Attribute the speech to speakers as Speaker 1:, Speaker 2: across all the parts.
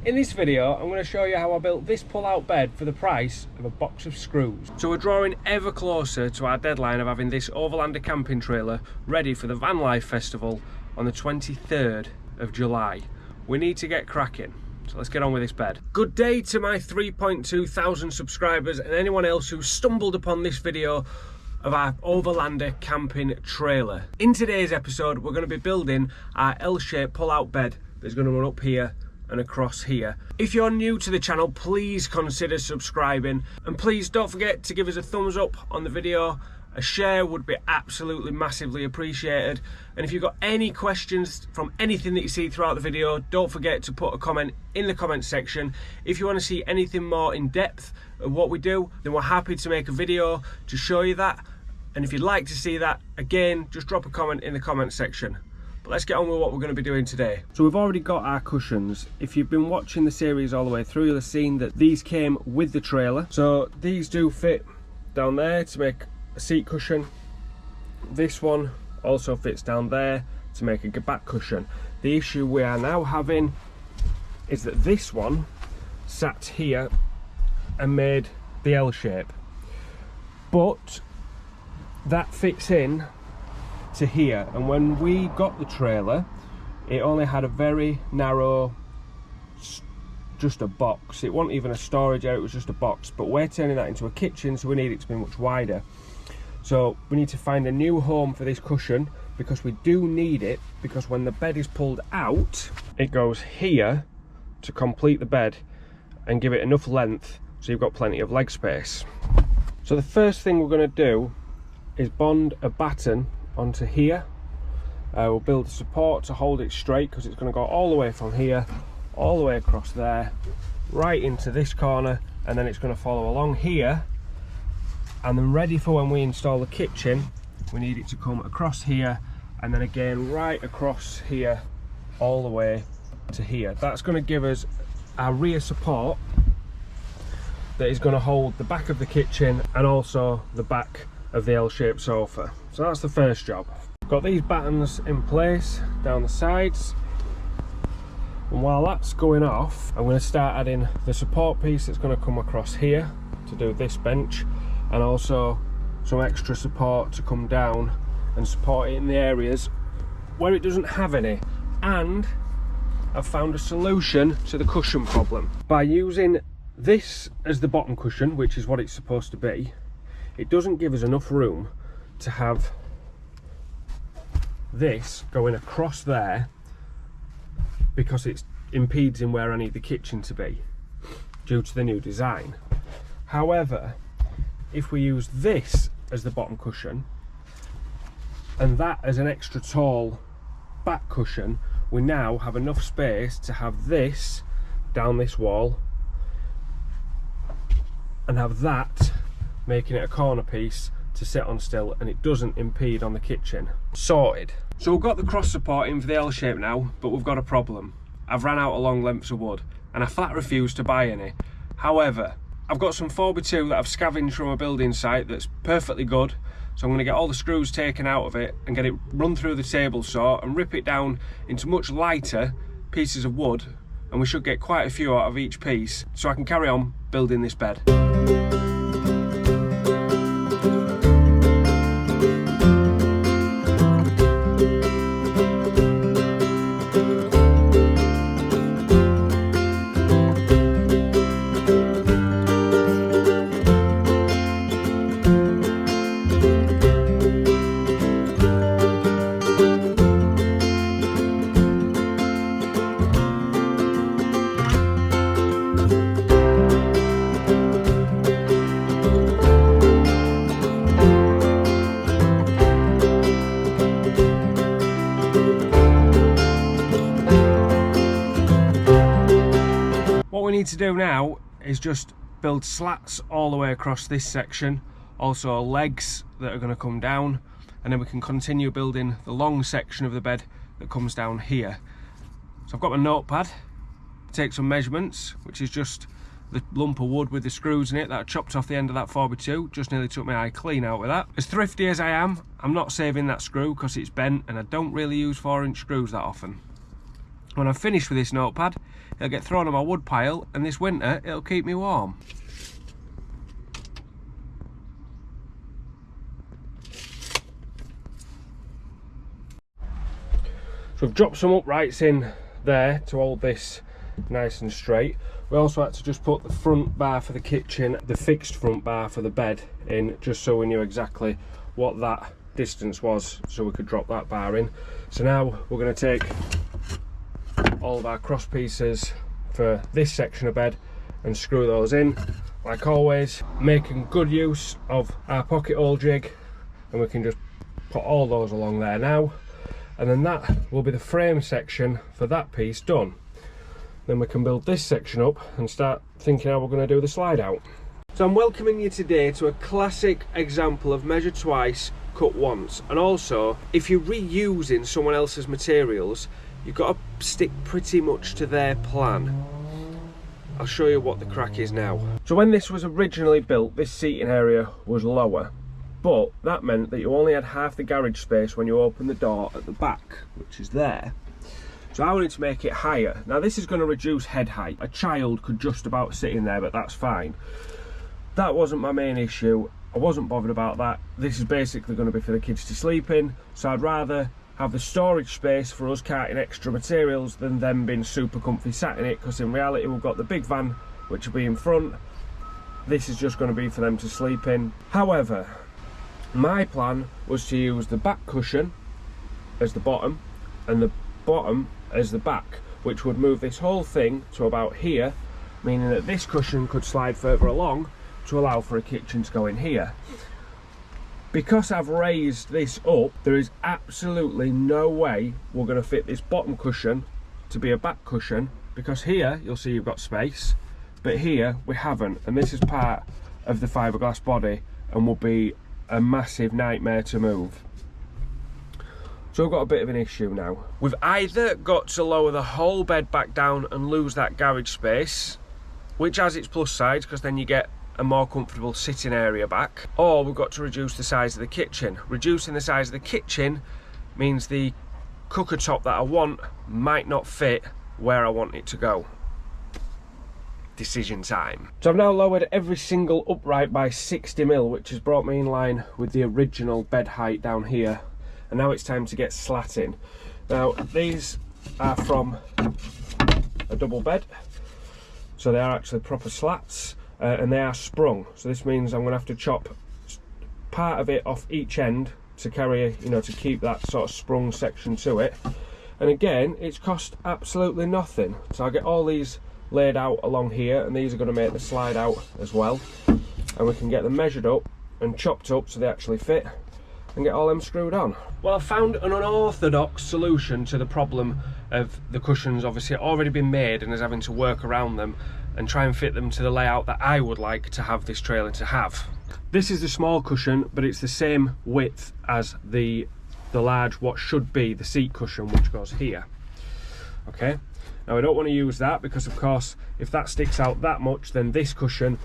Speaker 1: In this video, I'm going to show you how I built this pull-out bed for the price of a box of screws. So we're drawing ever closer to our deadline of having this Overlander camping trailer ready for the Van Life Festival on the 23rd of July. We need to get cracking, so let's get on with this bed. Good day to my 3.2 thousand subscribers and anyone else who stumbled upon this video of our Overlander camping trailer. In today's episode, we're going to be building our L-shaped pull-out bed that's going to run up here and across here. If you're new to the channel, please consider subscribing, and please don't forget to give us a thumbs up on the video. A share would be absolutely massively appreciated, and if you've got any questions from anything that you see throughout the video, don't forget to put a comment in the comment section. If you want to see anything more in depth of what we do, then we're happy to make a video to show you that, and if you'd like to see that, again, just drop a comment in the comment section. Let's get on with what we're going to be doing today. So we've already got our cushions. If you've been watching the series all the way through, you'll have seen that these came with the trailer. So these do fit down there to make a seat cushion. This one also fits down there to make a back cushion. The issue we are now having is that this one sat here and made the L shape, but that fits in to here, and when we got the trailer it only had a very narrow, just a box. It wasn't even a storage area, it was just a box, but we're turning that into a kitchen, so we need it to be much wider. So we need to find a new home for this cushion, because we do need it, because when the bed is pulled out it goes here to complete the bed and give it enough length so you've got plenty of leg space. So the first thing we're going to do is bond a batten onto here. We'll build a support to hold it straight, because it's going to go all the way from here all the way across there right into this corner, and then it's going to follow along here, and then ready for when we install the kitchen we need it to come across here and then again right across here all the way to here. That's going to give us our rear support that is going to hold the back of the kitchen and also the back of the L-shaped sofa. So that's the first job. Got these battens in place down the sides, and while that's going off I'm going to start adding the support piece that's going to come across here to do this bench, and also some extra support to come down and support it in the areas where it doesn't have any. And I've found a solution to the cushion problem. By using this as the bottom cushion, which is what it's supposed to be, it doesn't give us enough room to have this going across there, because it impedes in where I need the kitchen to be due to the new design. However, if we use this as the bottom cushion and that as an extra tall back cushion, we now have enough space to have this down this wall and have that making it a corner piece to sit on still, and it doesn't impede on the kitchen. Sorted. So we've got the cross support in for the L shape now, but we've got a problem. I've ran out of long lengths of wood and I flat refuse to buy any. However, I've got some 4x2 that I've scavenged from a building site that's perfectly good, so I'm going to get all the screws taken out of it and get it run through the table saw and rip it down into much lighter pieces of wood, and we should get quite a few out of each piece so I can carry on building this bed. What we need to do now is just build slats all the way across this section, also legs that are going to come down, and then we can continue building the long section of the bed that comes down here. So I've got my notepad, take some measurements, which is just the lump of wood with the screws in it that I chopped off the end of that 4x2. Just nearly took my eye clean out with that. As thrifty as I am, I'm not saving that screw because it's bent and I don't really use 4-inch screws that often. When I've finished with this notepad, it'll get thrown on my wood pile, and this winter it'll keep me warm. So we've dropped some uprights in there to hold this nice and straight. We also had to just put the front bar for the kitchen, the fixed front bar for the bed in, just so we knew exactly what that distance was, so we could drop that bar in. So now we're going to take all of our cross pieces for this section of bed and screw those in. Like always, making good use of our pocket hole jig, and we can just put all those along there now. And then that will be the frame section for that piece done. Then we can build this section up and start thinking how we're going to do the slide out. So I'm welcoming you today to a classic example of measure twice, cut once. And also, if you're reusing someone else's materials, you've got to stick pretty much to their plan. I'll show you what the crack is now. So when this was originally built, this seating area was lower. But that meant that you only had half the garage space when you open the door at the back, which is there. So I wanted to make it higher. Now this is going to reduce head height. A child could just about sit in there, but that's fine. That wasn't my main issue. I wasn't bothered about that. This is basically going to be for the kids to sleep in. So I'd rather have the storage space for us carting extra materials than them being super comfy sat in it, because in reality we've got the big van which will be in front. This is just going to be for them to sleep in. However, my plan was to use the back cushion as the bottom and the bottom as the back, which would move this whole thing to about here, meaning that this cushion could slide further along to allow for a kitchen to go in here. Because I've raised this up, there is absolutely no way we're going to fit this bottom cushion to be a back cushion, because here you'll see you've got space, but here we haven't, and this is part of the fiberglass body and will be a massive nightmare to move. So we've got a bit of an issue now. We've either got to lower the whole bed back down and lose that garage space, which has its plus sides because then you get a more comfortable sitting area back, or we've got to reduce the size of the kitchen. Reducing the size of the kitchen means the cooker top that I want might not fit where I want it to go. Decision time. So I've now lowered every single upright by 60mm, which has brought me in line with the original bed height down here, and now it's time to get slatting. Now these are from a double bed, so they are actually proper slats, and they are sprung, so this means I'm going to have to chop part of it off each end to carry, you know, to keep that sort of sprung section to it. And again, it's cost absolutely nothing. So I get all these laid out along here, and these are going to make the slide out as well, and we can get them measured up and chopped up so they actually fit, and get all them screwed on. Well, I found an unorthodox solution to the problem of the cushions obviously already been made and is having to work around them and try and fit them to the layout that I would like to have this trailer to have. This is the small cushion, but it's the same width as the large, what should be the seat cushion, which goes here. Okay, now I don't want to use that because of course if that sticks out that much, then this cushion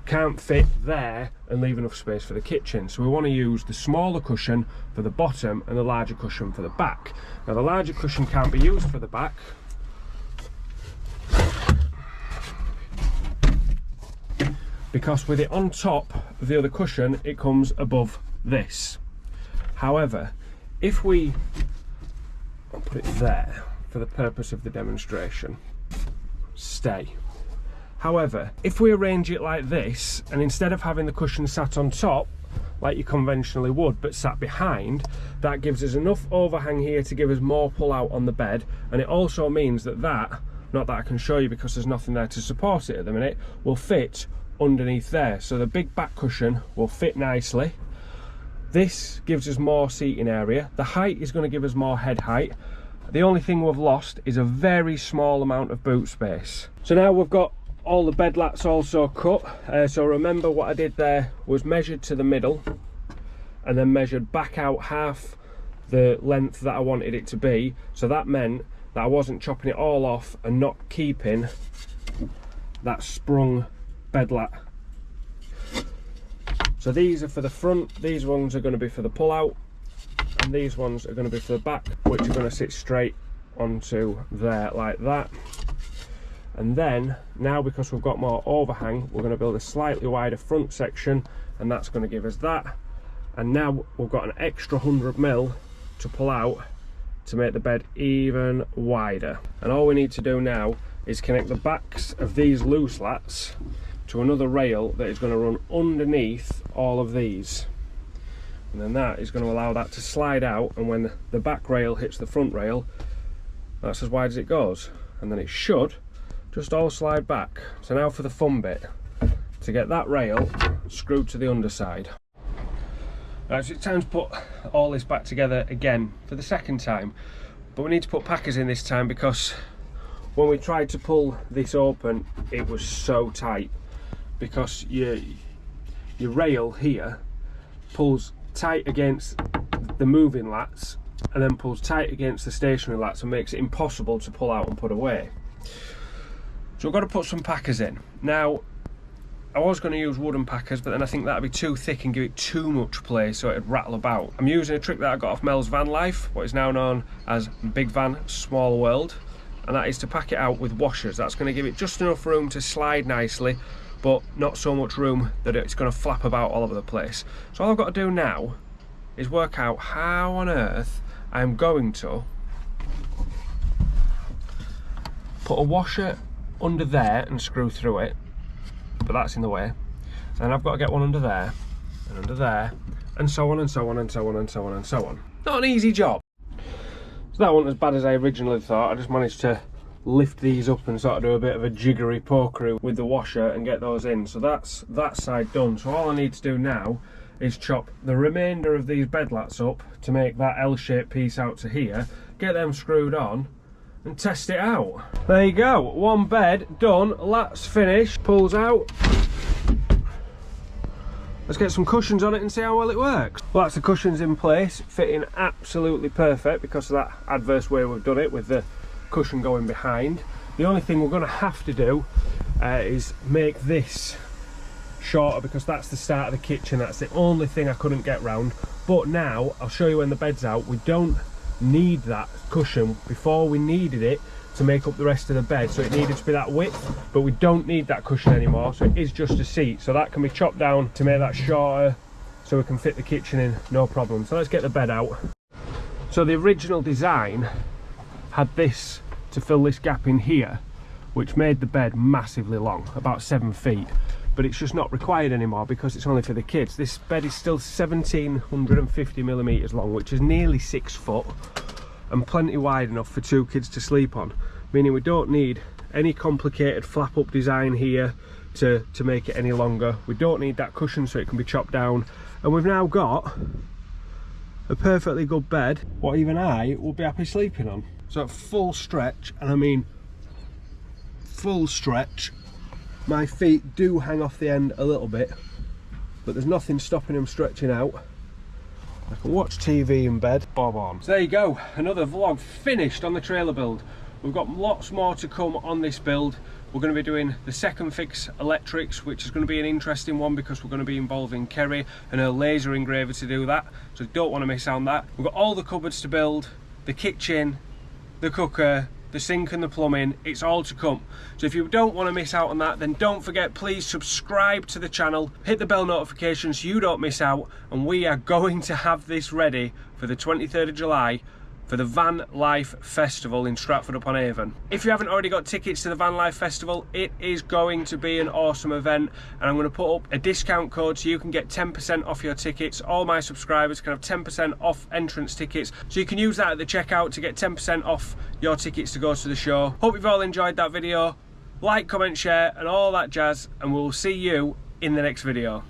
Speaker 1: can't fit there and leave enough space for the kitchen. So we want to use the smaller cushion for the bottom and the larger cushion for the back. Now the larger cushion can't be used for the back because with it on top of the other cushion it comes above this. However, if I'll put it there for the purpose of the demonstration, stay. However, if we arrange it like this, and instead of having the cushion sat on top like you conventionally would but sat behind, that gives us enough overhang here to give us more pull out on the bed, and it also means that not that I can show you because there's nothing there to support it at the minute, will fit underneath there. So the big back cushion will fit nicely. This gives us more seating area. The height is going to give us more head height. The only thing we've lost is a very small amount of boot space. So now we've got all the bed lats also cut. So remember what I did there was measured to the middle and then measured back out half the length that I wanted it to be. So that meant that I wasn't chopping it all off and not keeping that sprung bed lat. So these are for the front, these ones are going to be for the pull out, and these ones are going to be for the back, which are going to sit straight onto there like that. And then, now because we've got more overhang, we're going to build a slightly wider front section, and that's going to give us that. And now we've got an extra 100mm to pull out to make the bed even wider. And all we need to do now is connect the backs of these loose slats to another rail that is going to run underneath all of these. And then that is going to allow that to slide out, and when the back rail hits the front rail, that's as wide as it goes. And then it should just all slide back. So now for the fun bit, to get that rail screwed to the underside. Right, so it's time to put all this back together again for the second time, but we need to put packers in this time because when we tried to pull this open, it was so tight, because your rail here pulls tight against the moving lats and then pulls tight against the stationary lats and makes it impossible to pull out and put away. So we've got to put some packers in. Now, I was going to use wooden packers, but then I think that'd be too thick and give it too much play, so it'd rattle about. I'm using a trick that I got off Mel's Van Life, what is now known as Big Van Small World, and that is to pack it out with washers. That's going to give it just enough room to slide nicely, but not so much room that it's going to flap about all over the place. So all I've got to do now is work out how on earth I'm going to put a washer under there and screw through it, but that's in the way. And I've got to get one under there and under there, and so on and so on and so on and so on and so on. Not an easy job. So that wasn't as bad as I originally thought. I just managed to lift these up and sort of do a bit of a jiggery pokery with the washer and get those in. So that's that side done. So all I need to do now is chop the remainder of these bed lats up to make that L-shaped piece out to here, get them screwed on and test it out. There you go, one bed done, lats finished, pulls out. Let's get some cushions on it and see how well it works. Well, that's the cushions in place, fitting absolutely perfect because of that adverse way we've done it with the cushion going behind. The only thing we're going to have to do is make this shorter, because that's the start of the kitchen. That's the only thing I couldn't get round. But now I'll show you when the bed's out. We don't need that cushion. Before we needed it to make up the rest of the bed, so it needed to be that width, but we don't need that cushion anymore, so it is just a seat. So that can be chopped down to make that shorter so we can fit the kitchen in, no problem. So let's get the bed out. So the original design had this to fill this gap in here, which made the bed massively long, about 7 feet, but it's just not required anymore because it's only for the kids. This bed is still 1750mm long, which is nearly 6 foot and plenty wide enough for 2 kids to sleep on, meaning we don't need any complicated flap up design here to make it any longer. We don't need that cushion so it can be chopped down, and we've now got a perfectly good bed what even I would be happy sleeping on. So at full stretch, and I mean full stretch, my feet do hang off the end a little bit, but there's nothing stopping them stretching out. I can watch TV in bed, bob on. So there you go, another vlog finished on the trailer build. We've got lots more to come on this build. We're going to be doing the second fix electrics, which is going to be an interesting one because we're going to be involving Kerry and her laser engraver to do that, so don't want to miss out on that. We've got all the cupboards to build, the kitchen, the cooker, the sink and the plumbing. It's all to come. So if you don't want to miss out on that, then don't forget, please subscribe to the channel, hit the bell notifications so you don't miss out, and we are going to have this ready for the 23rd of July for the Van Life Festival in Stratford-upon-Avon. If you haven't already got tickets to the Van Life Festival, it is going to be an awesome event, and I'm going to put up a discount code so you can get 10% off your tickets. All my subscribers can have 10% off entrance tickets, so you can use that at the checkout to get 10% off your tickets to go to the show. Hope you've all enjoyed that video. Like, comment, share and all that jazz, and we'll see you in the next video.